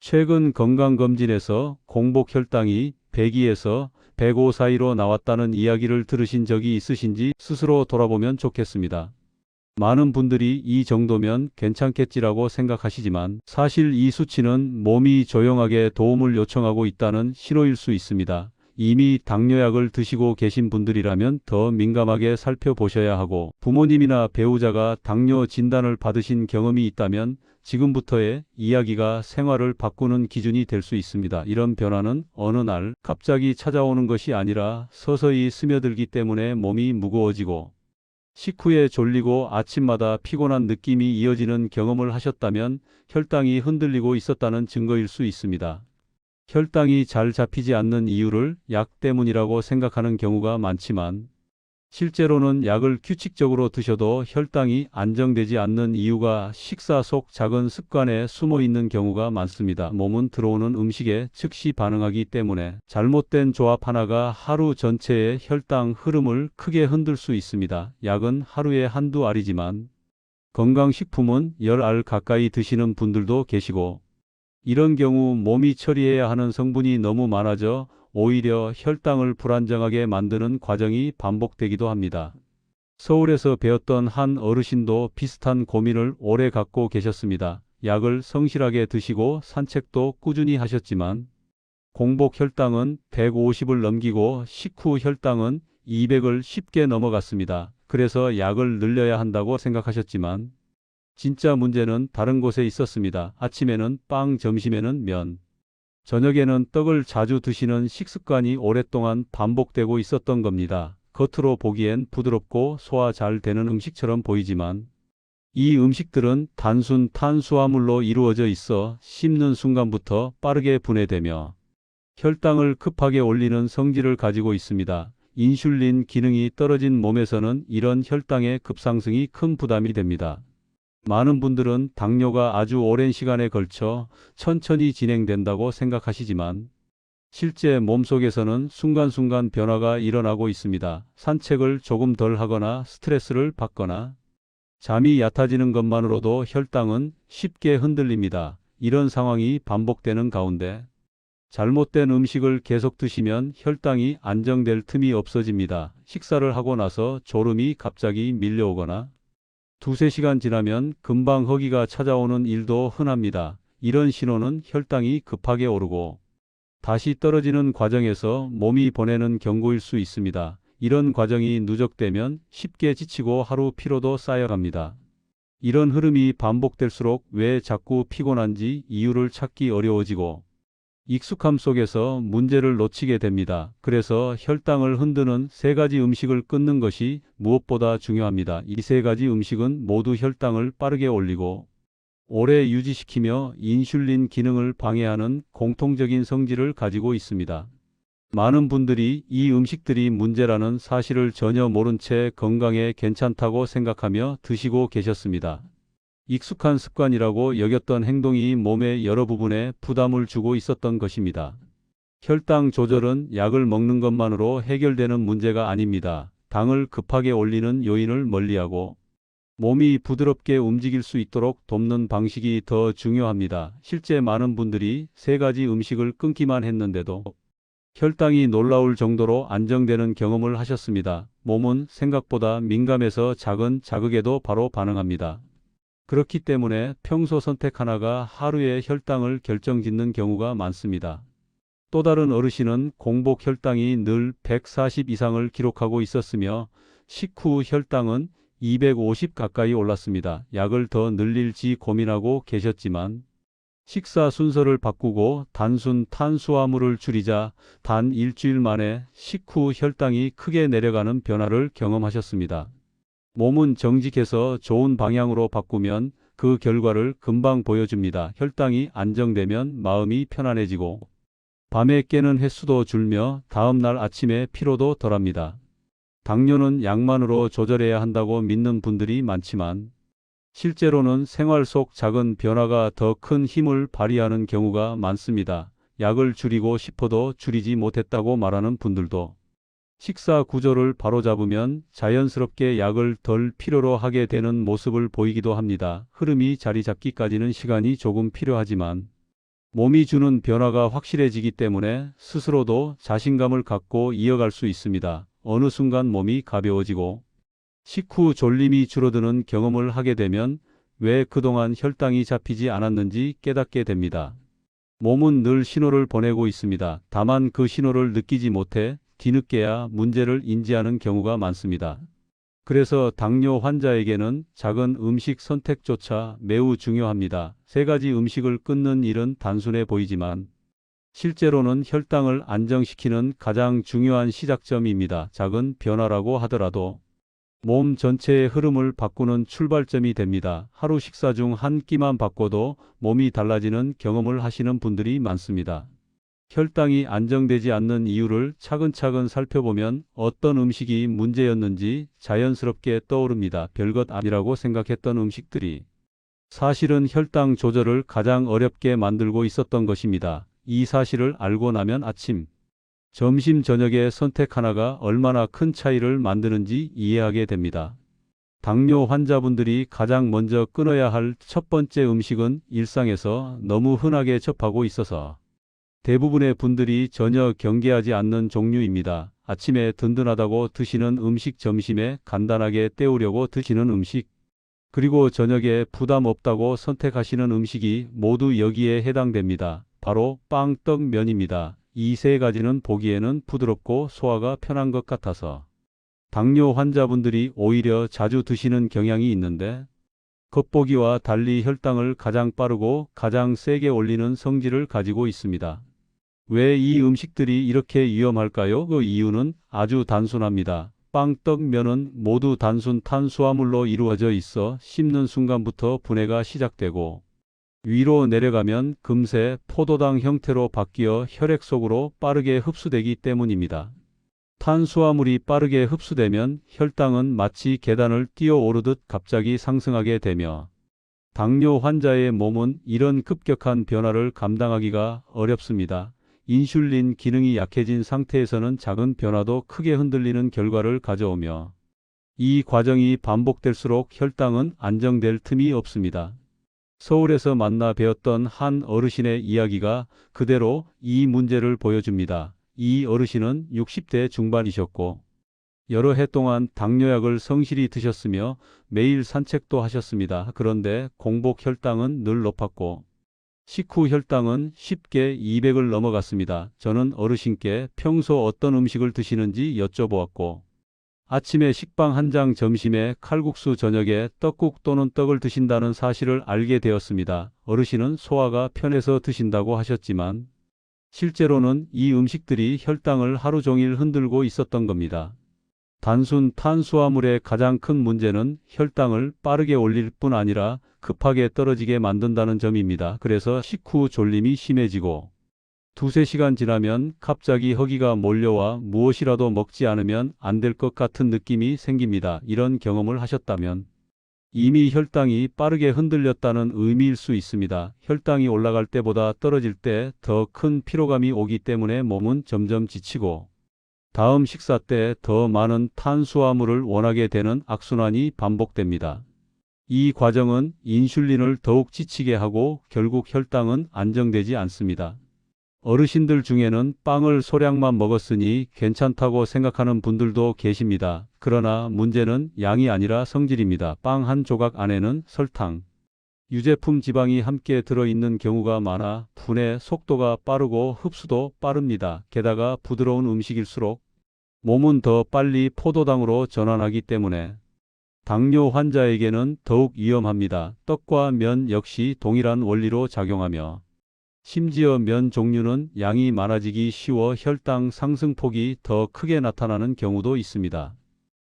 최근 건강검진에서 공복 혈당이 102에서 105 사이로 나왔다는 이야기를 들으신 적이 있으신지 스스로 돌아보면 좋겠습니다. 많은 분들이 이 정도면 괜찮겠지라고 생각하시지만 사실 이 수치는 몸이 조용하게 도움을 요청하고 있다는 신호일 수 있습니다. 이미 당뇨약을 드시고 계신 분들이라면 더 민감하게 살펴보셔야 하고, 부모님이나 배우자가 당뇨 진단을 받으신 경험이 있다면 지금부터의 이야기가 생활을 바꾸는 기준이 될 수 있습니다. 이런 변화는 어느 날 갑자기 찾아오는 것이 아니라 서서히 스며들기 때문에 몸이 무거워지고 식후에 졸리고 아침마다 피곤한 느낌이 이어지는 경험을 하셨다면 혈당이 흔들리고 있었다는 증거일 수 있습니다. 혈당이 잘 잡히지 않는 이유를 약 때문이라고 생각하는 경우가 많지만, 실제로는 약을 규칙적으로 드셔도 혈당이 안정되지 않는 이유가 식사 속 작은 습관에 숨어 있는 경우가 많습니다. 몸은 들어오는 음식에 즉시 반응하기 때문에 잘못된 조합 하나가 하루 전체의 혈당 흐름을 크게 흔들 수 있습니다. 약은 하루에 한두 알이지만 건강식품은 10알 가까이 드시는 분들도 계시고, 이런 경우 몸이 처리해야 하는 성분이 너무 많아져 오히려 혈당을 불안정하게 만드는 과정이 반복되기도 합니다. 서울에서 배웠던 한 어르신도 비슷한 고민을 오래 갖고 계셨습니다. 약을 성실하게 드시고 산책도 꾸준히 하셨지만 공복 혈당은 150을 넘기고 식후 혈당은 200을 쉽게 넘어갔습니다. 그래서 약을 늘려야 한다고 생각하셨지만 진짜 문제는 다른 곳에 있었습니다. 아침에는 빵, 점심에는 면, 저녁에는 떡을 자주 드시는 식습관이 오랫동안 반복되고 있었던 겁니다. 겉으로 보기엔 부드럽고 소화 잘 되는 음식처럼 보이지만 이 음식들은 단순 탄수화물로 이루어져 있어 씹는 순간부터 빠르게 분해되며 혈당을 급하게 올리는 성질을 가지고 있습니다. 인슐린 기능이 떨어진 몸에서는 이런 혈당의 급상승이 큰 부담이 됩니다. 많은 분들은 당뇨가 아주 오랜 시간에 걸쳐 천천히 진행된다고 생각하시지만 실제 몸속에서는 순간순간 변화가 일어나고 있습니다. 산책을 조금 덜 하거나 스트레스를 받거나 잠이 얕아지는 것만으로도 혈당은 쉽게 흔들립니다. 이런 상황이 반복되는 가운데 잘못된 음식을 계속 드시면 혈당이 안정될 틈이 없어집니다. 식사를 하고 나서 졸음이 갑자기 밀려오거나 두세 시간 지나면 금방 허기가 찾아오는 일도 흔합니다. 이런 신호는 혈당이 급하게 오르고 다시 떨어지는 과정에서 몸이 보내는 경고일 수 있습니다. 이런 과정이 누적되면 쉽게 지치고 하루 피로도 쌓여갑니다. 이런 흐름이 반복될수록 왜 자꾸 피곤한지 이유를 찾기 어려워지고 익숙함 속에서 문제를 놓치게 됩니다. 그래서 혈당을 흔드는 세 가지 음식을 끊는 것이 무엇보다 중요합니다. 이 세 가지 음식은 모두 혈당을 빠르게 올리고 오래 유지시키며 인슐린 기능을 방해하는 공통적인 성질을 가지고 있습니다. 많은 분들이 이 음식들이 문제라는 사실을 전혀 모른 채 건강에 괜찮다고 생각하며 드시고 계셨습니다. 익숙한 습관이라고 여겼던 행동이 몸의 여러 부분에 부담을 주고 있었던 것입니다. 혈당 조절은 약을 먹는 것만으로 해결되는 문제가 아닙니다. 당을 급하게 올리는 요인을 멀리하고 몸이 부드럽게 움직일 수 있도록 돕는 방식이 더 중요합니다. 실제 많은 분들이 세 가지 음식을 끊기만 했는데도 혈당이 놀라울 정도로 안정되는 경험을 하셨습니다. 몸은 생각보다 민감해서 작은 자극에도 바로 반응합니다. 그렇기 때문에 평소 선택 하나가 하루의 혈당을 결정짓는 경우가 많습니다. 또 다른 어르신은 공복 혈당이 늘 140 이상을 기록하고 있었으며 식후 혈당은 250 가까이 올랐습니다. 약을 더 늘릴지 고민하고 계셨지만 식사 순서를 바꾸고 단순 탄수화물을 줄이자 단 일주일 만에 식후 혈당이 크게 내려가는 변화를 경험하셨습니다. 몸은 정직해서 좋은 방향으로 바꾸면 그 결과를 금방 보여줍니다. 혈당이 안정되면 마음이 편안해지고 밤에 깨는 횟수도 줄며 다음날 아침에 피로도 덜합니다. 당뇨는 약만으로 조절해야 한다고 믿는 분들이 많지만 실제로는 생활 속 작은 변화가 더 큰 힘을 발휘하는 경우가 많습니다. 약을 줄이고 싶어도 줄이지 못했다고 말하는 분들도 식사 구조를 바로잡으면 자연스럽게 약을 덜 필요로 하게 되는 모습을 보이기도 합니다. 흐름이 자리 잡기까지는 시간이 조금 필요하지만 몸이 주는 변화가 확실해지기 때문에 스스로도 자신감을 갖고 이어갈 수 있습니다. 어느 순간 몸이 가벼워지고 식후 졸림이 줄어드는 경험을 하게 되면 왜 그동안 혈당이 잡히지 않았는지 깨닫게 됩니다. 몸은 늘 신호를 보내고 있습니다. 다만 그 신호를 느끼지 못해 뒤늦게야 문제를 인지하는 경우가 많습니다. 그래서 당뇨 환자에게는 작은 음식 선택조차 매우 중요합니다. 세 가지 음식을 끊는 일은 단순해 보이지만 실제로는 혈당을 안정시키는 가장 중요한 시작점입니다. 작은 변화라고 하더라도 몸 전체의 흐름을 바꾸는 출발점이 됩니다. 하루 식사 중 한 끼만 바꿔도 몸이 달라지는 경험을 하시는 분들이 많습니다. 혈당이 안정되지 않는 이유를 차근차근 살펴보면 어떤 음식이 문제였는지 자연스럽게 떠오릅니다. 별것 아니라고 생각했던 음식들이 사실은 혈당 조절을 가장 어렵게 만들고 있었던 것입니다. 이 사실을 알고 나면 아침, 점심, 저녁의 선택 하나가 얼마나 큰 차이를 만드는지 이해하게 됩니다. 당뇨 환자분들이 가장 먼저 끊어야 할 첫 번째 음식은 일상에서 너무 흔하게 접하고 있어서 대부분의 분들이 전혀 경계하지 않는 종류입니다. 아침에 든든하다고 드시는 음식, 점심에 간단하게 때우려고 드시는 음식, 그리고 저녁에 부담 없다고 선택하시는 음식이 모두 여기에 해당됩니다. 바로 빵, 떡, 면입니다. 이 세 가지는 보기에는 부드럽고 소화가 편한 것 같아서 당뇨 환자분들이 오히려 자주 드시는 경향이 있는데 겉보기와 달리 혈당을 가장 빠르고 가장 세게 올리는 성질을 가지고 있습니다. 왜 이 음식들이 이렇게 위험할까요? 그 이유는 아주 단순합니다. 빵, 떡, 면은 모두 단순 탄수화물로 이루어져 있어 씹는 순간부터 분해가 시작되고 위로 내려가면 금세 포도당 형태로 바뀌어 혈액 속으로 빠르게 흡수되기 때문입니다. 탄수화물이 빠르게 흡수되면 혈당은 마치 계단을 뛰어오르듯 갑자기 상승하게 되며 당뇨 환자의 몸은 이런 급격한 변화를 감당하기가 어렵습니다. 인슐린 기능이 약해진 상태에서는 작은 변화도 크게 흔들리는 결과를 가져오며 이 과정이 반복될수록 혈당은 안정될 틈이 없습니다. 서울에서 만나 배웠던 한 어르신의 이야기가 그대로 이 문제를 보여줍니다. 이 어르신은 60대 중반이셨고 여러 해 동안 당뇨약을 성실히 드셨으며 매일 산책도 하셨습니다. 그런데 공복 혈당은 늘 높았고 식후 혈당은 쉽게 200을 넘어갔습니다. 저는 어르신께 평소 어떤 음식을 드시는지 여쭤보았고 아침에 식빵 한 장, 점심에 칼국수, 저녁에 떡국 또는 떡을 드신다는 사실을 알게 되었습니다. 어르신은 소화가 편해서 드신다고 하셨지만 실제로는 이 음식들이 혈당을 하루 종일 흔들고 있었던 겁니다. 단순 탄수화물의 가장 큰 문제는 혈당을 빠르게 올릴 뿐 아니라 급하게 떨어지게 만든다는 점입니다. 그래서 식후 졸림이 심해지고 두세 시간 지나면 갑자기 허기가 몰려와 무엇이라도 먹지 않으면 안 될 것 같은 느낌이 생깁니다. 이런 경험을 하셨다면 이미 혈당이 빠르게 흔들렸다는 의미일 수 있습니다. 혈당이 올라갈 때보다 떨어질 때 더 큰 피로감이 오기 때문에 몸은 점점 지치고 다음 식사 때 더 많은 탄수화물을 원하게 되는 악순환이 반복됩니다. 이 과정은 인슐린을 더욱 지치게 하고 결국 혈당은 안정되지 않습니다. 어르신들 중에는 빵을 소량만 먹었으니 괜찮다고 생각하는 분들도 계십니다. 그러나 문제는 양이 아니라 성질입니다. 빵 한 조각 안에는 설탕, 유제품 지방이 함께 들어있는 경우가 많아 분해 속도가 빠르고 흡수도 빠릅니다. 게다가 부드러운 음식일수록 몸은 더 빨리 포도당으로 전환하기 때문에 당뇨 환자에게는 더욱 위험합니다. 떡과 면 역시 동일한 원리로 작용하며 심지어 면 종류는 양이 많아지기 쉬워 혈당 상승폭이 더 크게 나타나는 경우도 있습니다.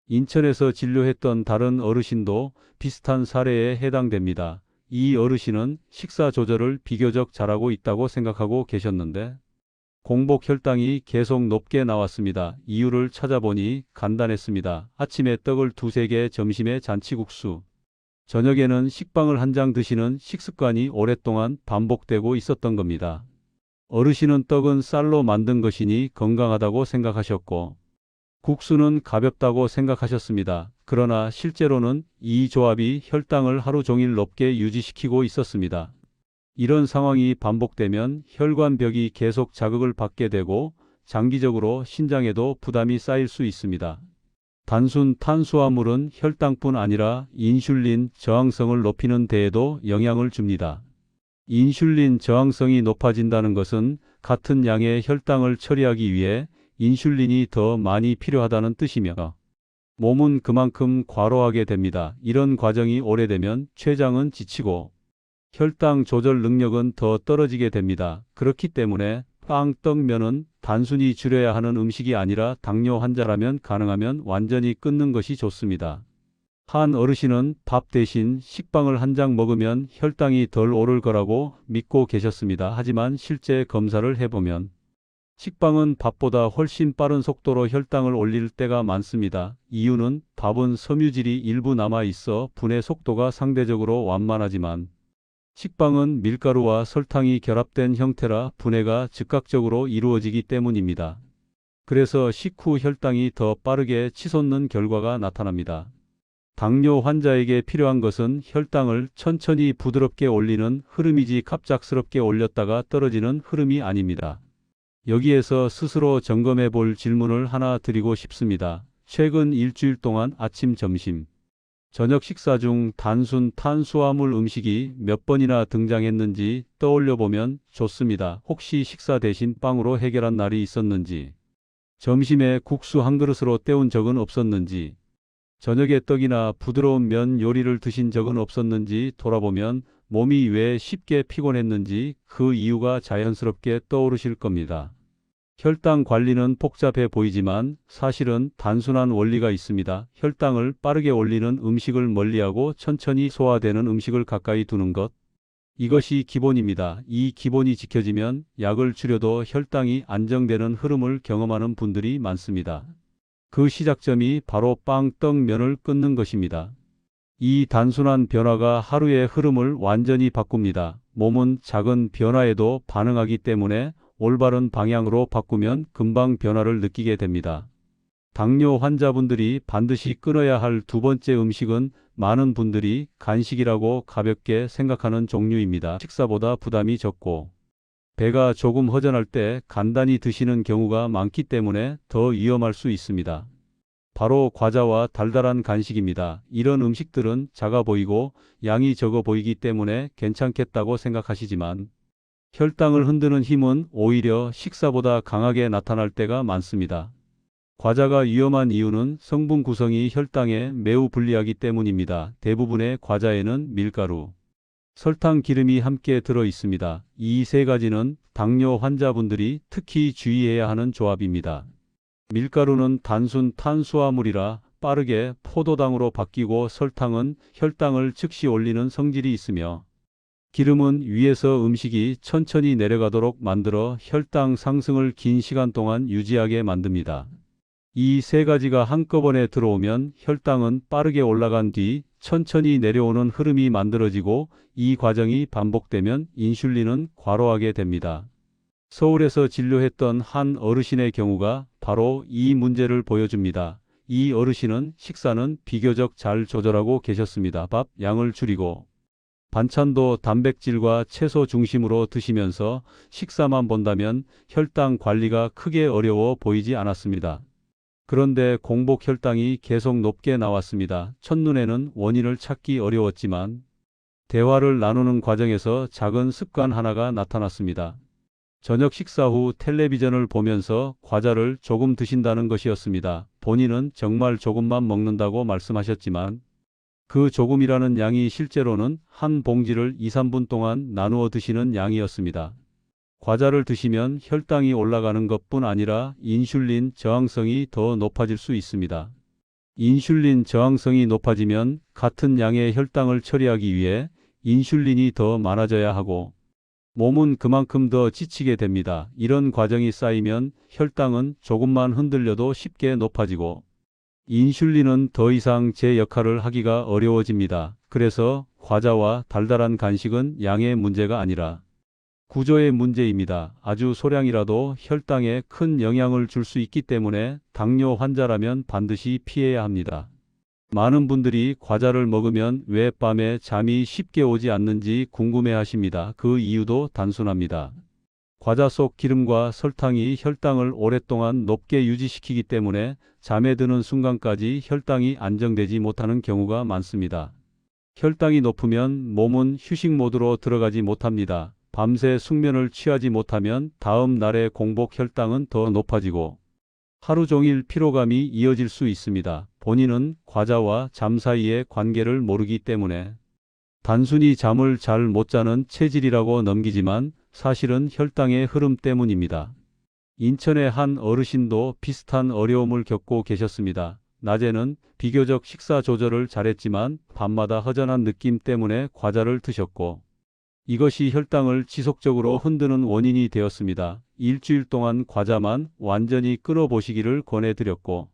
인천에서 진료했던 다른 어르신도 비슷한 사례에 해당됩니다. 이 어르신은 식사 조절을 비교적 잘하고 있다고 생각하고 계셨는데 공복 혈당이 계속 높게 나왔습니다. 이유를 찾아보니 간단했습니다. 아침에 떡을 두세 개, 점심에 잔치국수, 저녁에는 식빵을 한 장 드시는 식습관이 오랫동안 반복되고 있었던 겁니다. 어르신은 떡은 쌀로 만든 것이니 건강하다고 생각하셨고 국수는 가볍다고 생각하셨습니다. 그러나 실제로는 이 조합이 혈당을 하루 종일 높게 유지시키고 있었습니다. 이런 상황이 반복되면 혈관벽이 계속 자극을 받게 되고 장기적으로 신장에도 부담이 쌓일 수 있습니다. 단순 탄수화물은 혈당뿐 아니라 인슐린 저항성을 높이는 데에도 영향을 줍니다. 인슐린 저항성이 높아진다는 것은 같은 양의 혈당을 처리하기 위해 인슐린이 더 많이 필요하다는 뜻이며 몸은 그만큼 과로하게 됩니다. 이런 과정이 오래되면 췌장은 지치고 혈당 조절 능력은 더 떨어지게 됩니다. 그렇기 때문에 빵, 떡, 면은 단순히 줄여야 하는 음식이 아니라 당뇨 환자라면 가능하면 완전히 끊는 것이 좋습니다. 한 어르신은 밥 대신 식빵을 한 장 먹으면 혈당이 덜 오를 거라고 믿고 계셨습니다. 하지만 실제 검사를 해보면 식빵은 밥보다 훨씬 빠른 속도로 혈당을 올릴 때가 많습니다. 이유는 밥은 섬유질이 일부 남아 있어 분해 속도가 상대적으로 완만하지만 식빵은 밀가루와 설탕이 결합된 형태라 분해가 즉각적으로 이루어지기 때문입니다. 그래서 식후 혈당이 더 빠르게 치솟는 결과가 나타납니다. 당뇨 환자에게 필요한 것은 혈당을 천천히 부드럽게 올리는 흐름이지 갑작스럽게 올렸다가 떨어지는 흐름이 아닙니다. 여기에서 스스로 점검해 볼 질문을 하나 드리고 싶습니다. 최근 일주일 동안 아침, 점심, 저녁 식사 중 단순 탄수화물 음식이 몇 번이나 등장했는지 떠올려 보면 좋습니다. 혹시 식사 대신 빵으로 해결한 날이 있었는지, 점심에 국수 한 그릇으로 때운 적은 없었는지, 저녁에 떡이나 부드러운 면 요리를 드신 적은 없었는지 돌아보면 몸이 왜 쉽게 피곤했는지 그 이유가 자연스럽게 떠오르실 겁니다. 혈당 관리는 복잡해 보이지만 사실은 단순한 원리가 있습니다. 혈당을 빠르게 올리는 음식을 멀리하고 천천히 소화되는 음식을 가까이 두는 것. 이것이 기본입니다. 이 기본이 지켜지면 약을 줄여도 혈당이 안정되는 흐름을 경험하는 분들이 많습니다. 그 시작점이 바로 빵, 떡, 면을 끊는 것입니다. 이 단순한 변화가 하루의 흐름을 완전히 바꿉니다. 몸은 작은 변화에도 반응하기 때문에 올바른 방향으로 바꾸면 금방 변화를 느끼게 됩니다. 당뇨 환자분들이 반드시 끊어야 할 두 번째 음식은 많은 분들이 간식이라고 가볍게 생각하는 종류입니다. 식사보다 부담이 적고 배가 조금 허전할 때 간단히 드시는 경우가 많기 때문에 더 위험할 수 있습니다. 바로 과자와 달달한 간식입니다. 이런 음식들은 작아 보이고 양이 적어 보이기 때문에 괜찮겠다고 생각하시지만 혈당을 흔드는 힘은 오히려 식사보다 강하게 나타날 때가 많습니다. 과자가 위험한 이유는 성분 구성이 혈당에 매우 불리하기 때문입니다. 대부분의 과자에는 밀가루, 설탕, 기름이 함께 들어 있습니다. 이 세 가지는 당뇨 환자분들이 특히 주의해야 하는 조합입니다. 밀가루는 단순 탄수화물이라 빠르게 포도당으로 바뀌고 설탕은 혈당을 즉시 올리는 성질이 있으며 기름은 위에서 음식이 천천히 내려가도록 만들어 혈당 상승을 긴 시간 동안 유지하게 만듭니다. 이 세 가지가 한꺼번에 들어오면 혈당은 빠르게 올라간 뒤 천천히 내려오는 흐름이 만들어지고 이 과정이 반복되면 인슐린은 과로하게 됩니다. 서울에서 진료했던 한 어르신의 경우가 바로 이 문제를 보여줍니다. 이 어르신은 식사는 비교적 잘 조절하고 계셨습니다. 밥 양을 줄이고 반찬도 단백질과 채소 중심으로 드시면서 식사만 본다면 혈당 관리가 크게 어려워 보이지 않았습니다. 그런데 공복 혈당이 계속 높게 나왔습니다. 첫눈에는 원인을 찾기 어려웠지만 대화를 나누는 과정에서 작은 습관 하나가 나타났습니다. 저녁 식사 후 텔레비전을 보면서 과자를 조금 드신다는 것이었습니다. 본인은 정말 조금만 먹는다고 말씀하셨지만 그 조금이라는 양이 실제로는 한 봉지를 2, 3분 동안 나누어 드시는 양이었습니다. 과자를 드시면 혈당이 올라가는 것뿐 아니라 인슐린 저항성이 더 높아질 수 있습니다. 인슐린 저항성이 높아지면 같은 양의 혈당을 처리하기 위해 인슐린이 더 많아져야 하고 몸은 그만큼 더 지치게 됩니다. 이런 과정이 쌓이면 혈당은 조금만 흔들려도 쉽게 높아지고 인슐린은 더 이상 제 역할을 하기가 어려워집니다. 그래서 과자와 달달한 간식은 양의 문제가 아니라 구조의 문제입니다. 아주 소량이라도 혈당에 큰 영향을 줄 수 있기 때문에 당뇨 환자라면 반드시 피해야 합니다. 많은 분들이 과자를 먹으면 왜 밤에 잠이 쉽게 오지 않는지 궁금해 하십니다. 그 이유도 단순합니다. 과자 속 기름과 설탕이 혈당을 오랫동안 높게 유지시키기 때문에 잠에 드는 순간까지 혈당이 안정되지 못하는 경우가 많습니다. 혈당이 높으면 몸은 휴식 모드로 들어가지 못합니다. 밤새 숙면을 취하지 못하면 다음 날의 공복 혈당은 더 높아지고 하루 종일 피로감이 이어질 수 있습니다. 본인은 과자와 잠 사이의 관계를 모르기 때문에 단순히 잠을 잘 못 자는 체질이라고 넘기지만 사실은 혈당의 흐름 때문입니다. 인천의 한 어르신도 비슷한 어려움을 겪고 계셨습니다. 낮에는 비교적 식사 조절을 잘했지만 밤마다 허전한 느낌 때문에 과자를 드셨고 이것이 혈당을 지속적으로 흔드는 원인이 되었습니다. 일주일 동안 과자만 완전히 끊어보시기를 권해드렸고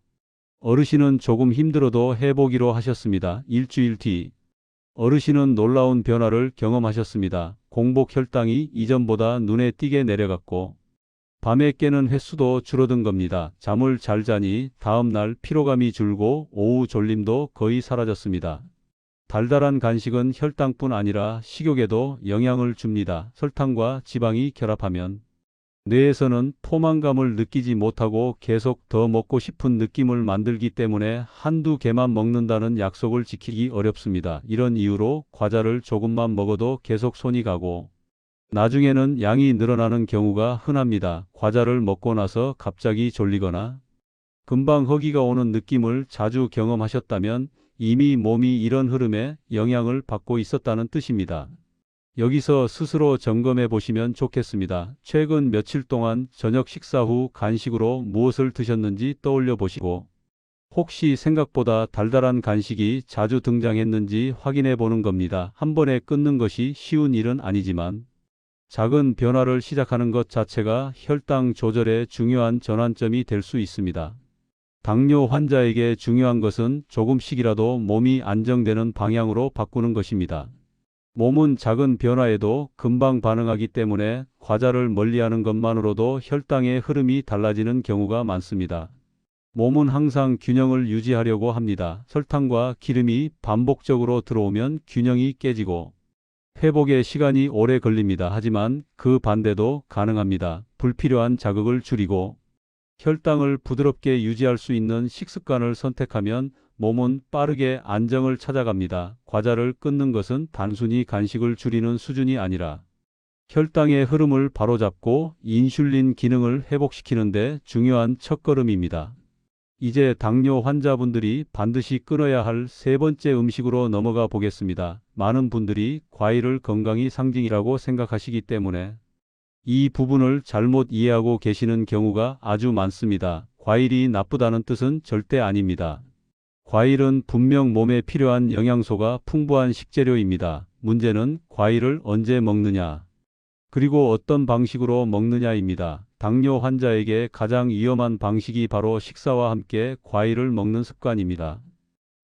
어르신은 조금 힘들어도 해보기로 하셨습니다. 일주일 뒤 어르신은 놀라운 변화를 경험하셨습니다. 공복 혈당이 이전보다 눈에 띄게 내려갔고 밤에 깨는 횟수도 줄어든 겁니다. 잠을 잘 자니 다음 날 피로감이 줄고 오후 졸림도 거의 사라졌습니다. 달달한 간식은 혈당뿐 아니라 식욕에도 영향을 줍니다. 설탕과 지방이 결합하면 뇌에서는 포만감을 느끼지 못하고 계속 더 먹고 싶은 느낌을 만들기 때문에 한두 개만 먹는다는 약속을 지키기 어렵습니다. 이런 이유로 과자를 조금만 먹어도 계속 손이 가고 나중에는 양이 늘어나는 경우가 흔합니다. 과자를 먹고 나서 갑자기 졸리거나 금방 허기가 오는 느낌을 자주 경험하셨다면 이미 몸이 이런 흐름에 영향을 받고 있었다는 뜻입니다. 여기서 스스로 점검해 보시면 좋겠습니다. 최근 며칠 동안 저녁 식사 후 간식으로 무엇을 드셨는지 떠올려 보시고 혹시 생각보다 달달한 간식이 자주 등장했는지 확인해 보는 겁니다. 한 번에 끊는 것이 쉬운 일은 아니지만 작은 변화를 시작하는 것 자체가 혈당 조절의 중요한 전환점이 될 수 있습니다. 당뇨 환자에게 중요한 것은 조금씩이라도 몸이 안정되는 방향으로 바꾸는 것입니다. 몸은 작은 변화에도 금방 반응하기 때문에 과자를 멀리하는 것만으로도 혈당의 흐름이 달라지는 경우가 많습니다. 몸은 항상 균형을 유지하려고 합니다. 설탕과 기름이 반복적으로 들어오면 균형이 깨지고 회복에 시간이 오래 걸립니다. 하지만 그 반대도 가능합니다. 불필요한 자극을 줄이고 혈당을 부드럽게 유지할 수 있는 식습관을 선택하면 몸은 빠르게 안정을 찾아갑니다. 과자를 끊는 것은 단순히 간식을 줄이는 수준이 아니라 혈당의 흐름을 바로잡고 인슐린 기능을 회복시키는 데 중요한 첫걸음입니다. 이제 당뇨 환자분들이 반드시 끊어야 할 세 번째 음식으로 넘어가 보겠습니다. 많은 분들이 과일을 건강의 상징이라고 생각하시기 때문에 이 부분을 잘못 이해하고 계시는 경우가 아주 많습니다. 과일이 나쁘다는 뜻은 절대 아닙니다. 과일은 분명 몸에 필요한 영양소가 풍부한 식재료입니다. 문제는 과일을 언제 먹느냐, 그리고 어떤 방식으로 먹느냐입니다. 당뇨 환자에게 가장 위험한 방식이 바로 식사와 함께 과일을 먹는 습관입니다.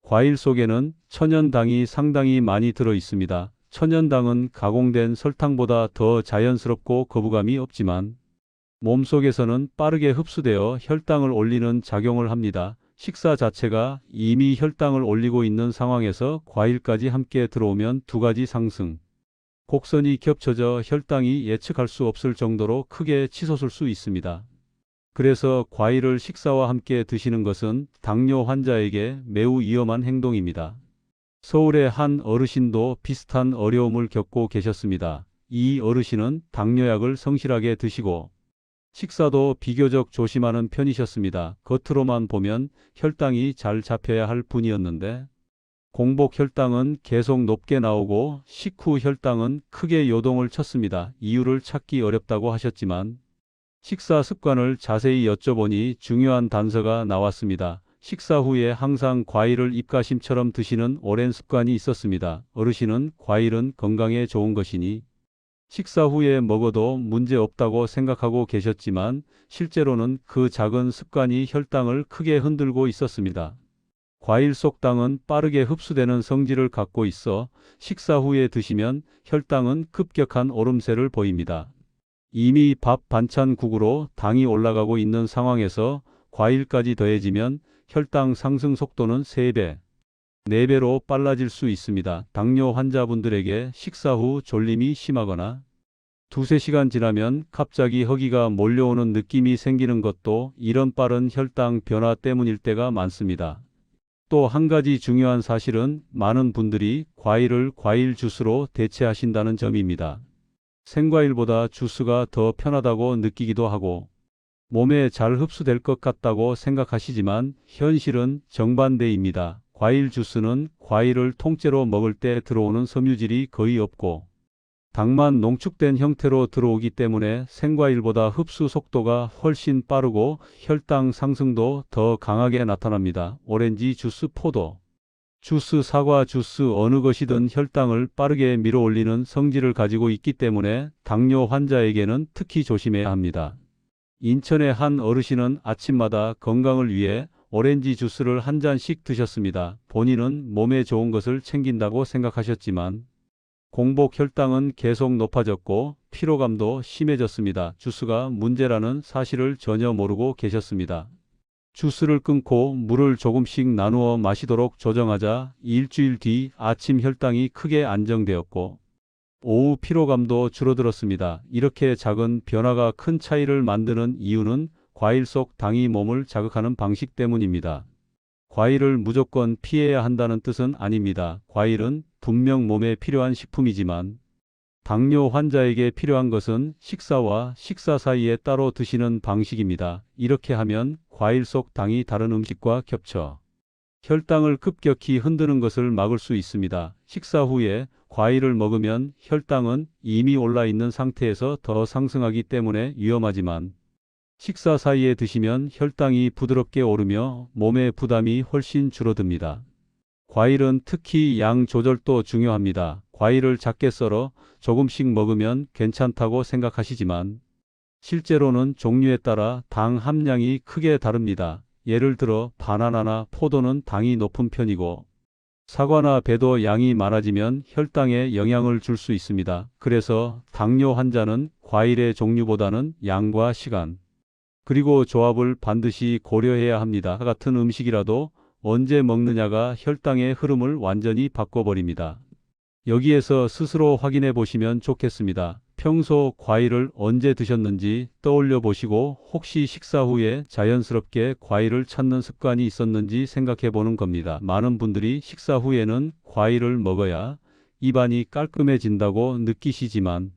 과일 속에는 천연당이 상당히 많이 들어 있습니다. 천연당은 가공된 설탕보다 더 자연스럽고 거부감이 없지만 몸속에서는 빠르게 흡수되어 혈당을 올리는 작용을 합니다. 식사 자체가 이미 혈당을 올리고 있는 상황에서 과일까지 함께 들어오면 두 가지 상승, 곡선이 겹쳐져 혈당이 예측할 수 없을 정도로 크게 치솟을 수 있습니다. 그래서 과일을 식사와 함께 드시는 것은 당뇨 환자에게 매우 위험한 행동입니다. 서울의 한 어르신도 비슷한 어려움을 겪고 계셨습니다. 이 어르신은 당뇨약을 성실하게 드시고 식사도 비교적 조심하는 편이셨습니다. 겉으로만 보면 혈당이 잘 잡혀야 할 분이었는데 공복 혈당은 계속 높게 나오고 식후 혈당은 크게 요동을 쳤습니다. 이유를 찾기 어렵다고 하셨지만 식사 습관을 자세히 여쭤보니 중요한 단서가 나왔습니다. 식사 후에 항상 과일을 입가심처럼 드시는 오랜 습관이 있었습니다. 어르신은 과일은 건강에 좋은 것이니 식사 후에 먹어도 문제 없다고 생각하고 계셨지만 실제로는 그 작은 습관이 혈당을 크게 흔들고 있었습니다. 과일 속 당은 빠르게 흡수되는 성질을 갖고 있어 식사 후에 드시면 혈당은 급격한 오름세를 보입니다. 이미 밥, 반찬, 국으로 당이 올라가고 있는 상황에서 과일까지 더해지면 혈당 상승 속도는 3배, 4배로 빨라질 수 있습니다. 당뇨 환자분들에게 식사 후 졸림이 심하거나 두세 시간 지나면 갑자기 허기가 몰려오는 느낌이 생기는 것도 이런 빠른 혈당 변화 때문일 때가 많습니다. 또 한 가지 중요한 사실은 많은 분들이 과일을 과일 주스로 대체하신다는 점입니다. 생과일보다 주스가 더 편하다고 느끼기도 하고 몸에 잘 흡수될 것 같다고 생각하시지만 현실은 정반대입니다. 과일 주스는 과일을 통째로 먹을 때 들어오는 섬유질이 거의 없고 당만 농축된 형태로 들어오기 때문에 생과일보다 흡수 속도가 훨씬 빠르고 혈당 상승도 더 강하게 나타납니다. 오렌지 주스, 포도 주스, 사과 주스 어느 것이든 혈당을 빠르게 밀어올리는 성질을 가지고 있기 때문에 당뇨 환자에게는 특히 조심해야 합니다. 인천의 한 어르신은 아침마다 건강을 위해 오렌지 주스를 한 잔씩 드셨습니다. 본인은 몸에 좋은 것을 챙긴다고 생각하셨지만 공복 혈당은 계속 높아졌고 피로감도 심해졌습니다. 주스가 문제라는 사실을 전혀 모르고 계셨습니다. 주스를 끊고 물을 조금씩 나누어 마시도록 조정하자 일주일 뒤 아침 혈당이 크게 안정되었고 오후 피로감도 줄어들었습니다. 이렇게 작은 변화가 큰 차이를 만드는 이유는 과일 속 당이 몸을 자극하는 방식 때문입니다. 과일을 무조건 피해야 한다는 뜻은 아닙니다. 과일은 분명 몸에 필요한 식품이지만 당뇨 환자에게 필요한 것은 식사와 식사 사이에 따로 드시는 방식입니다. 이렇게 하면 과일 속 당이 다른 음식과 겹쳐 혈당을 급격히 흔드는 것을 막을 수 있습니다. 식사 후에 과일을 먹으면 혈당은 이미 올라 있는 상태에서 더 상승하기 때문에 위험하지만 식사 사이에 드시면 혈당이 부드럽게 오르며 몸의 부담이 훨씬 줄어듭니다. 과일은 특히 양 조절도 중요합니다. 과일을 작게 썰어 조금씩 먹으면 괜찮다고 생각하시지만 실제로는 종류에 따라 당 함량이 크게 다릅니다. 예를 들어 바나나나 포도는 당이 높은 편이고 사과나 배도 양이 많아지면 혈당에 영향을 줄 수 있습니다. 그래서 당뇨 환자는 과일의 종류보다는 양과 시간 그리고 조합을 반드시 고려해야 합니다. 같은 음식이라도 언제 먹느냐가 혈당의 흐름을 완전히 바꿔버립니다. 여기에서 스스로 확인해 보시면 좋겠습니다. 평소 과일을 언제 드셨는지 떠올려 보시고 혹시 식사 후에 자연스럽게 과일을 찾는 습관이 있었는지 생각해 보는 겁니다. 많은 분들이 식사 후에는 과일을 먹어야 입안이 깔끔해진다고 느끼시지만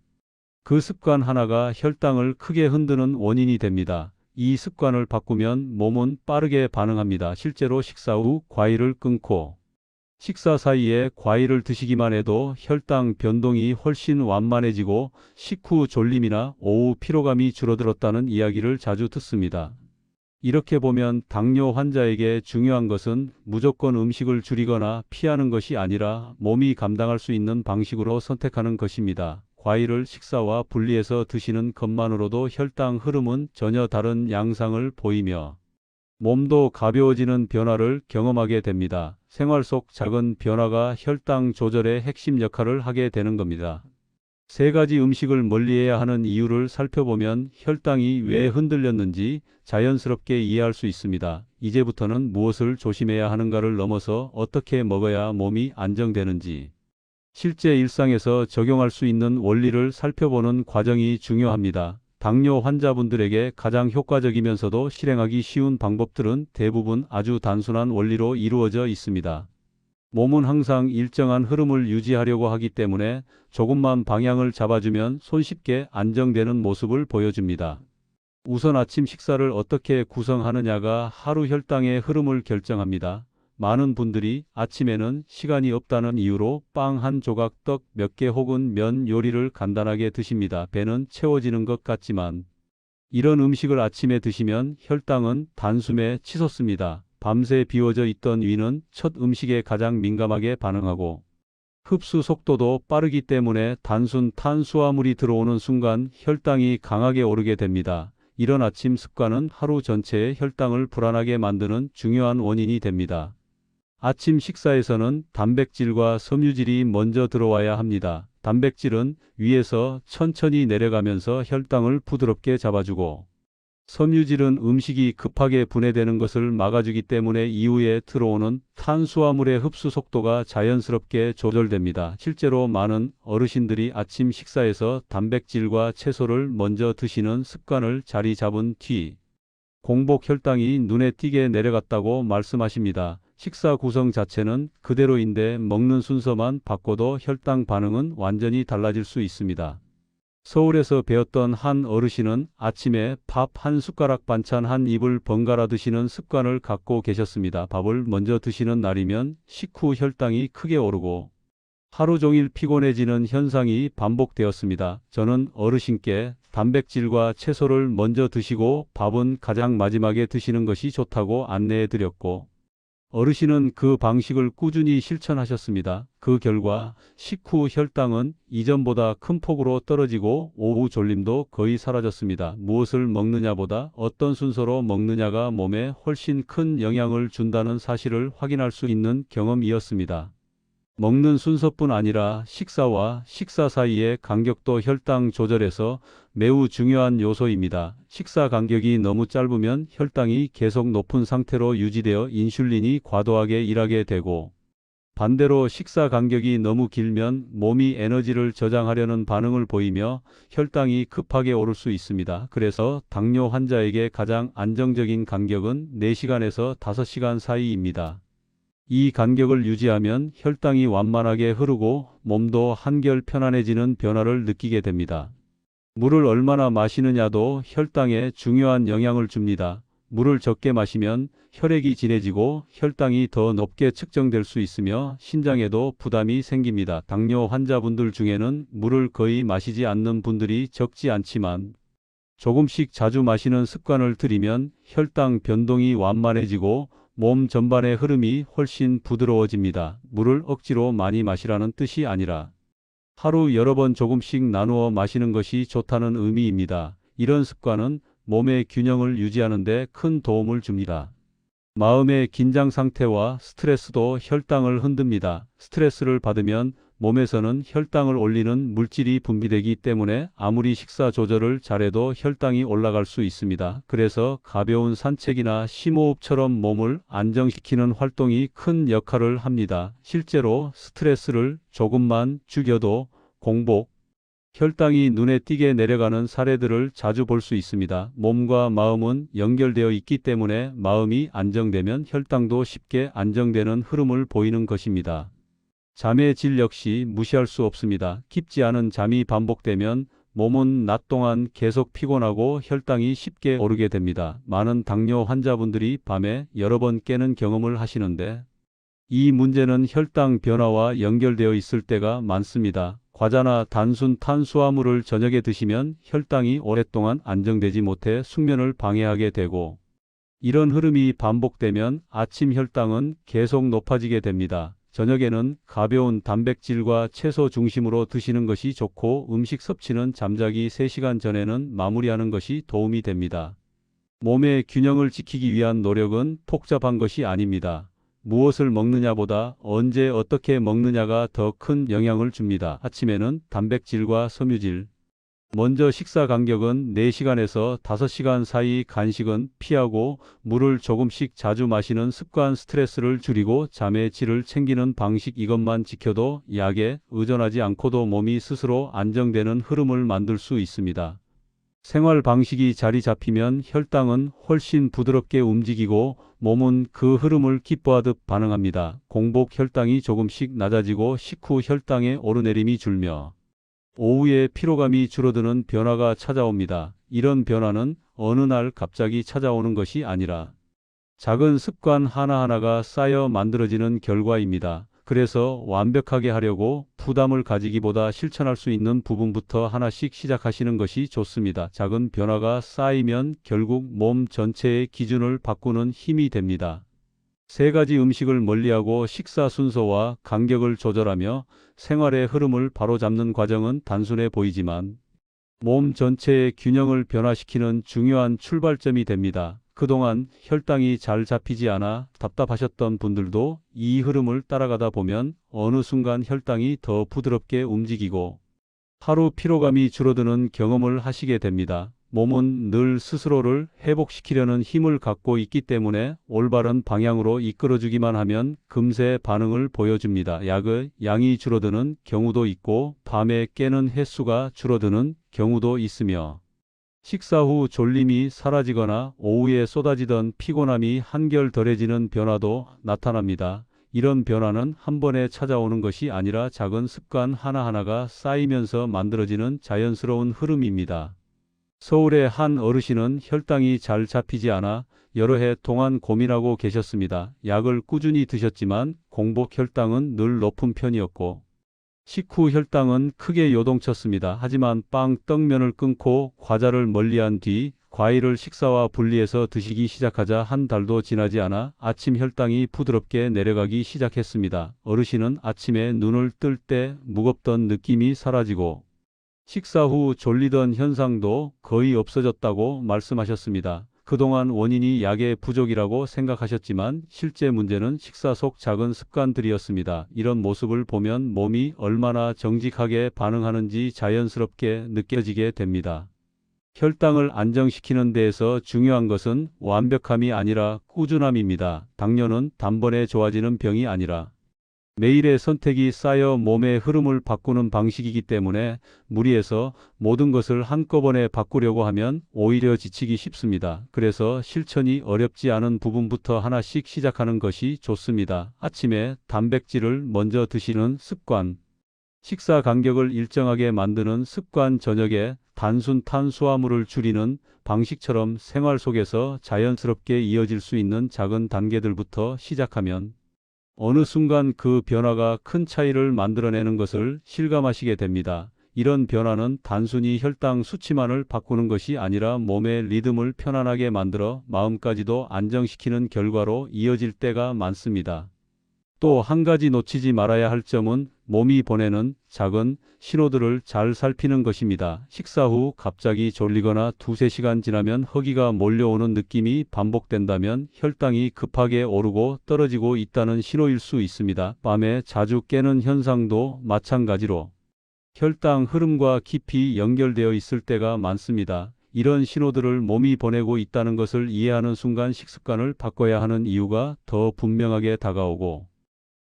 그 습관 하나가 혈당을 크게 흔드는 원인이 됩니다. 이 습관을 바꾸면 몸은 빠르게 반응합니다. 실제로 식사 후 과일을 끊고 식사 사이에 과일을 드시기만 해도 혈당 변동이 훨씬 완만해지고 식후 졸림이나 오후 피로감이 줄어들었다는 이야기를 자주 듣습니다. 이렇게 보면 당뇨 환자에게 중요한 것은 무조건 음식을 줄이거나 피하는 것이 아니라 몸이 감당할 수 있는 방식으로 선택하는 것입니다. 과일을 식사와 분리해서 드시는 것만으로도 혈당 흐름은 전혀 다른 양상을 보이며 몸도 가벼워지는 변화를 경험하게 됩니다. 생활 속 작은 변화가 혈당 조절의 핵심 역할을 하게 되는 겁니다. 세 가지 음식을 멀리해야 하는 이유를 살펴보면 혈당이 왜 흔들렸는지 자연스럽게 이해할 수 있습니다. 이제부터는 무엇을 조심해야 하는가를 넘어서 어떻게 먹어야 몸이 안정되는지 실제 일상에서 적용할 수 있는 원리를 살펴보는 과정이 중요합니다. 당뇨 환자분들에게 가장 효과적이면서도 실행하기 쉬운 방법들은 대부분 아주 단순한 원리로 이루어져 있습니다. 몸은 항상 일정한 흐름을 유지하려고 하기 때문에 조금만 방향을 잡아주면 손쉽게 안정되는 모습을 보여줍니다. 우선 아침 식사를 어떻게 구성하느냐가 하루 혈당의 흐름을 결정합니다. 많은 분들이 아침에는 시간이 없다는 이유로 빵 한 조각, 떡 몇 개 혹은 면 요리를 간단하게 드십니다. 배는 채워지는 것 같지만 이런 음식을 아침에 드시면 혈당은 단숨에 치솟습니다. 밤새 비워져 있던 위는 첫 음식에 가장 민감하게 반응하고 흡수 속도도 빠르기 때문에 단순 탄수화물이 들어오는 순간 혈당이 강하게 오르게 됩니다. 이런 아침 습관은 하루 전체의 혈당을 불안하게 만드는 중요한 원인이 됩니다. 아침 식사에서는 단백질과 섬유질이 먼저 들어와야 합니다. 단백질은 위에서 천천히 내려가면서 혈당을 부드럽게 잡아주고 섬유질은 음식이 급하게 분해되는 것을 막아주기 때문에 이후에 들어오는 탄수화물의 흡수 속도가 자연스럽게 조절됩니다. 실제로 많은 어르신들이 아침 식사에서 단백질과 채소를 먼저 드시는 습관을 자리 잡은 뒤 공복 혈당이 눈에 띄게 내려갔다고 말씀하십니다. 식사 구성 자체는 그대로인데 먹는 순서만 바꿔도 혈당 반응은 완전히 달라질 수 있습니다. 서울에서 배웠던 한 어르신은 아침에 밥 한 숟가락 반찬 한 입을 번갈아 드시는 습관을 갖고 계셨습니다. 밥을 먼저 드시는 날이면 식후 혈당이 크게 오르고 하루 종일 피곤해지는 현상이 반복되었습니다. 저는 어르신께 단백질과 채소를 먼저 드시고 밥은 가장 마지막에 드시는 것이 좋다고 안내해 드렸고, 어르신은 그 방식을 꾸준히 실천하셨습니다. 그 결과 식후 혈당은 이전보다 큰 폭으로 떨어지고 오후 졸림도 거의 사라졌습니다. 무엇을 먹느냐보다 어떤 순서로 먹느냐가 몸에 훨씬 큰 영향을 준다는 사실을 확인할 수 있는 경험이었습니다. 먹는 순서뿐 아니라 식사와 식사 사이의 간격도 혈당 조절에서 매우 중요한 요소입니다. 식사 간격이 너무 짧으면 혈당이 계속 높은 상태로 유지되어 인슐린이 과도하게 일하게 되고, 반대로 식사 간격이 너무 길면 몸이 에너지를 저장하려는 반응을 보이며 혈당이 급하게 오를 수 있습니다. 그래서 당뇨 환자에게 가장 안정적인 간격은 4시간에서 5시간 사이입니다. 이 간격을 유지하면 혈당이 완만하게 흐르고 몸도 한결 편안해지는 변화를 느끼게 됩니다. 물을 얼마나 마시느냐도 혈당에 중요한 영향을 줍니다. 물을 적게 마시면 혈액이 진해지고 혈당이 더 높게 측정될 수 있으며 신장에도 부담이 생깁니다. 당뇨 환자분들 중에는 물을 거의 마시지 않는 분들이 적지 않지만, 조금씩 자주 마시는 습관을 들이면 혈당 변동이 완만해지고 몸 전반의 흐름이 훨씬 부드러워집니다. 물을 억지로 많이 마시라는 뜻이 아니라 하루 여러 번 조금씩 나누어 마시는 것이 좋다는 의미입니다. 이런 습관은 몸의 균형을 유지하는 데 큰 도움을 줍니다. 마음의 긴장 상태와 스트레스도 혈당을 흔듭니다. 스트레스를 받으면 몸에서는 혈당을 올리는 물질이 분비되기 때문에 아무리 식사 조절을 잘해도 혈당이 올라갈 수 있습니다. 그래서 가벼운 산책이나 심호흡처럼 몸을 안정시키는 활동이 큰 역할을 합니다. 실제로 스트레스를 조금만 죽여도 공복 혈당이 눈에 띄게 내려가는 사례들을 자주 볼 수 있습니다. 몸과 마음은 연결되어 있기 때문에 마음이 안정되면 혈당도 쉽게 안정되는 흐름을 보이는 것입니다. 잠의 질 역시 무시할 수 없습니다. 깊지 않은 잠이 반복되면 몸은 낮 동안 계속 피곤하고 혈당이 쉽게 오르게 됩니다. 많은 당뇨 환자분들이 밤에 여러 번 깨는 경험을 하시는데, 이 문제는 혈당 변화와 연결되어 있을 때가 많습니다. 과자나 단순 탄수화물을 저녁에 드시면 혈당이 오랫동안 안정되지 못해 숙면을 방해하게 되고, 이런 흐름이 반복되면 아침 혈당은 계속 높아지게 됩니다. 저녁에는 가벼운 단백질과 채소 중심으로 드시는 것이 좋고, 음식 섭취는 잠자기 3시간 전에는 마무리하는 것이 도움이 됩니다. 몸의 균형을 지키기 위한 노력은 복잡한 것이 아닙니다. 무엇을 먹느냐보다 언제 어떻게 먹느냐가 더 큰 영향을 줍니다. 아침에는 단백질과 섬유질, 먼저 식사 간격은 4시간에서 5시간 사이 간식은 피하고 물을 조금씩 자주 마시는 습관, 스트레스를 줄이고 잠의 질을 챙기는 방식, 이것만 지켜도 약에 의존하지 않고도 몸이 스스로 안정되는 흐름을 만들 수 있습니다. 생활 방식이 자리 잡히면 혈당은 훨씬 부드럽게 움직이고 몸은 그 흐름을 기뻐하듯 반응합니다. 공복 혈당이 조금씩 낮아지고 식후 혈당의 오르내림이 줄며 오후에 피로감이 줄어드는 변화가 찾아옵니다. 이런 변화는 어느 날 갑자기 찾아오는 것이 아니라 작은 습관 하나하나가 쌓여 만들어지는 결과입니다. 그래서 완벽하게 하려고 부담을 가지기보다 실천할 수 있는 부분부터 하나씩 시작하시는 것이 좋습니다. 작은 변화가 쌓이면 결국 몸 전체의 기준을 바꾸는 힘이 됩니다. 3가지 음식을 멀리하고 식사 순서와 간격을 조절하며 생활의 흐름을 바로잡는 과정은 단순해 보이지만 몸 전체의 균형을 변화시키는 중요한 출발점이 됩니다. 그동안 혈당이 잘 잡히지 않아 답답하셨던 분들도 이 흐름을 따라가다 보면 어느 순간 혈당이 더 부드럽게 움직이고 하루 피로감이 줄어드는 경험을 하시게 됩니다. 몸은 늘 스스로를 회복시키려는 힘을 갖고 있기 때문에 올바른 방향으로 이끌어주기만 하면 금세 반응을 보여줍니다. 약의 양이 줄어드는 경우도 있고 밤에 깨는 횟수가 줄어드는 경우도 있으며 식사 후 졸림이 사라지거나 오후에 쏟아지던 피곤함이 한결 덜해지는 변화도 나타납니다. 이런 변화는 한 번에 찾아오는 것이 아니라 작은 습관 하나하나가 쌓이면서 만들어지는 자연스러운 흐름입니다. 서울의 한 어르신은 혈당이 잘 잡히지 않아 여러 해 동안 고민하고 계셨습니다. 약을 꾸준히 드셨지만 공복 혈당은 늘 높은 편이었고 식후 혈당은 크게 요동쳤습니다. 하지만 빵, 떡면을 끊고 과자를 멀리한 뒤 과일을 식사와 분리해서 드시기 시작하자 한 달도 지나지 않아 아침 혈당이 부드럽게 내려가기 시작했습니다. 어르신은 아침에 눈을 뜰 때 무겁던 느낌이 사라지고 식사 후 졸리던 현상도 거의 없어졌다고 말씀하셨습니다. 그동안 원인이 약의 부족이라고 생각하셨지만 실제 문제는 식사 속 작은 습관들이었습니다. 이런 모습을 보면 몸이 얼마나 정직하게 반응하는지 자연스럽게 느껴지게 됩니다. 혈당을 안정시키는 데에서 중요한 것은 완벽함이 아니라 꾸준함입니다. 당뇨는 단번에 좋아지는 병이 아니라 매일의 선택이 쌓여 몸의 흐름을 바꾸는 방식이기 때문에 무리해서 모든 것을 한꺼번에 바꾸려고 하면 오히려 지치기 쉽습니다. 그래서 실천이 어렵지 않은 부분부터 하나씩 시작하는 것이 좋습니다. 아침에 단백질을 먼저 드시는 습관, 식사 간격을 일정하게 만드는 습관, 저녁에 단순 탄수화물을 줄이는 방식처럼 생활 속에서 자연스럽게 이어질 수 있는 작은 단계들부터 시작하면 어느 순간 그 변화가 큰 차이를 만들어내는 것을 실감하시게 됩니다. 이런 변화는 단순히 혈당 수치만을 바꾸는 것이 아니라 몸의 리듬을 편안하게 만들어 마음까지도 안정시키는 결과로 이어질 때가 많습니다. 또 한 가지 놓치지 말아야 할 점은 몸이 보내는 작은 신호들을 잘 살피는 것입니다. 식사 후 갑자기 졸리거나 두세 시간 지나면 허기가 몰려오는 느낌이 반복된다면 혈당이 급하게 오르고 떨어지고 있다는 신호일 수 있습니다. 밤에 자주 깨는 현상도 마찬가지로 혈당 흐름과 깊이 연결되어 있을 때가 많습니다. 이런 신호들을 몸이 보내고 있다는 것을 이해하는 순간 식습관을 바꿔야 하는 이유가 더 분명하게 다가오고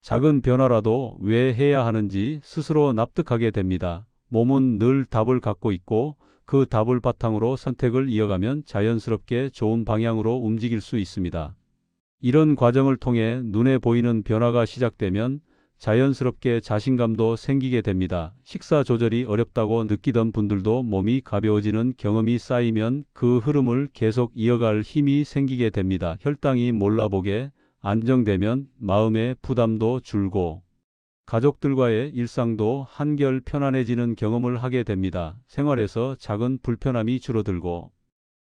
작은 변화라도 왜 해야 하는지 스스로 납득하게 됩니다. 몸은 늘 답을 갖고 있고 그 답을 바탕으로 선택을 이어가면 자연스럽게 좋은 방향으로 움직일 수 있습니다. 이런 과정을 통해 눈에 보이는 변화가 시작되면 자연스럽게 자신감도 생기게 됩니다. 식사 조절이 어렵다고 느끼던 분들도 몸이 가벼워지는 경험이 쌓이면 그 흐름을 계속 이어갈 힘이 생기게 됩니다. 혈당이 몰라보게 안정되면 마음의 부담도 줄고 가족들과의 일상도 한결 편안해지는 경험을 하게 됩니다. 생활에서 작은 불편함이 줄어들고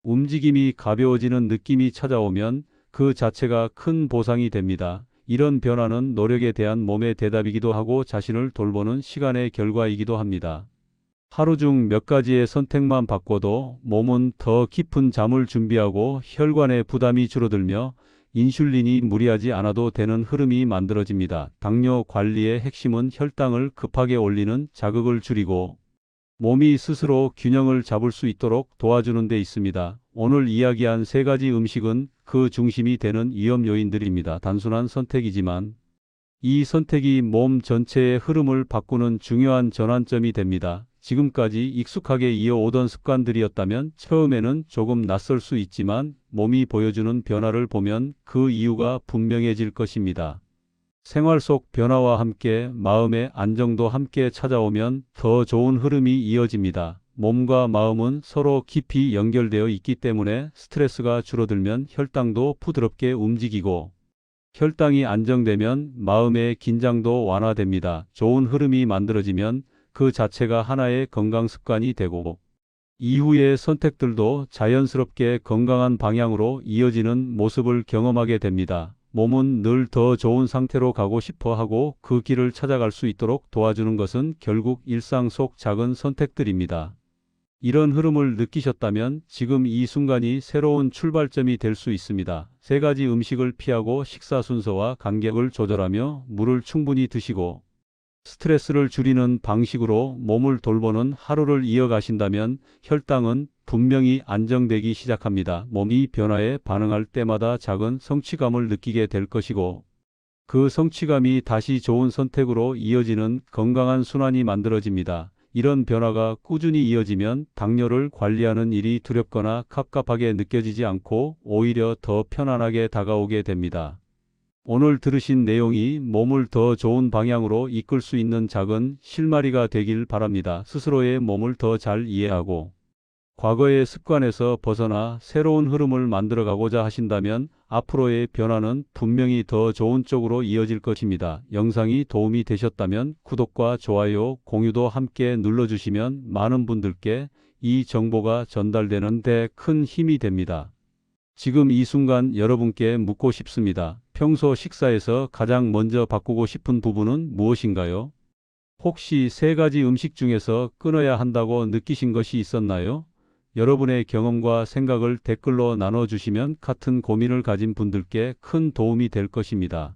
움직임이 가벼워지는 느낌이 찾아오면 그 자체가 큰 보상이 됩니다. 이런 변화는 노력에 대한 몸의 대답이기도 하고 자신을 돌보는 시간의 결과이기도 합니다. 하루 중 몇 가지의 선택만 바꿔도 몸은 더 깊은 잠을 준비하고 혈관의 부담이 줄어들며 인슐린이 무리하지 않아도 되는 흐름이 만들어집니다. 당뇨 관리의 핵심은 혈당을 급하게 올리는 자극을 줄이고 몸이 스스로 균형을 잡을 수 있도록 도와주는 데 있습니다. 오늘 이야기한 세 가지 음식은 그 중심이 되는 위험 요인들입니다. 단순한 선택이지만 이 선택이 몸 전체의 흐름을 바꾸는 중요한 전환점이 됩니다. 지금까지 익숙하게 이어오던 습관들이었다면 처음에는 조금 낯설 수 있지만 몸이 보여주는 변화를 보면 그 이유가 분명해질 것입니다. 생활 속 변화와 함께 마음의 안정도 함께 찾아오면 더 좋은 흐름이 이어집니다. 몸과 마음은 서로 깊이 연결되어 있기 때문에 스트레스가 줄어들면 혈당도 부드럽게 움직이고 혈당이 안정되면 마음의 긴장도 완화됩니다. 좋은 흐름이 만들어지면 그 자체가 하나의 건강 습관이 되고 이후의 선택들도 자연스럽게 건강한 방향으로 이어지는 모습을 경험하게 됩니다. 몸은 늘 더 좋은 상태로 가고 싶어 하고 그 길을 찾아갈 수 있도록 도와주는 것은 결국 일상 속 작은 선택들입니다. 이런 흐름을 느끼셨다면 지금 이 순간이 새로운 출발점이 될 수 있습니다. 세 가지 음식을 피하고 식사 순서와 간격을 조절하며 물을 충분히 드시고 스트레스를 줄이는 방식으로 몸을 돌보는 하루를 이어가신다면 혈당은 분명히 안정되기 시작합니다. 몸이 변화에 반응할 때마다 작은 성취감을 느끼게 될 것이고, 그 성취감이 다시 좋은 선택으로 이어지는 건강한 순환이 만들어집니다. 이런 변화가 꾸준히 이어지면 당뇨를 관리하는 일이 두렵거나 갑갑하게 느껴지지 않고 오히려 더 편안하게 다가오게 됩니다. 오늘 들으신 내용이 몸을 더 좋은 방향으로 이끌 수 있는 작은 실마리가 되길 바랍니다. 스스로의 몸을 더 잘 이해하고 과거의 습관에서 벗어나 새로운 흐름을 만들어가고자 하신다면 앞으로의 변화는 분명히 더 좋은 쪽으로 이어질 것입니다. 영상이 도움이 되셨다면 구독과 좋아요, 공유도 함께 눌러주시면 많은 분들께 이 정보가 전달되는 데 큰 힘이 됩니다. 지금 이 순간 여러분께 묻고 싶습니다. 평소 식사에서 가장 먼저 바꾸고 싶은 부분은 무엇인가요? 혹시 세 가지 음식 중에서 끊어야 한다고 느끼신 것이 있었나요? 여러분의 경험과 생각을 댓글로 나눠주시면 같은 고민을 가진 분들께 큰 도움이 될 것입니다.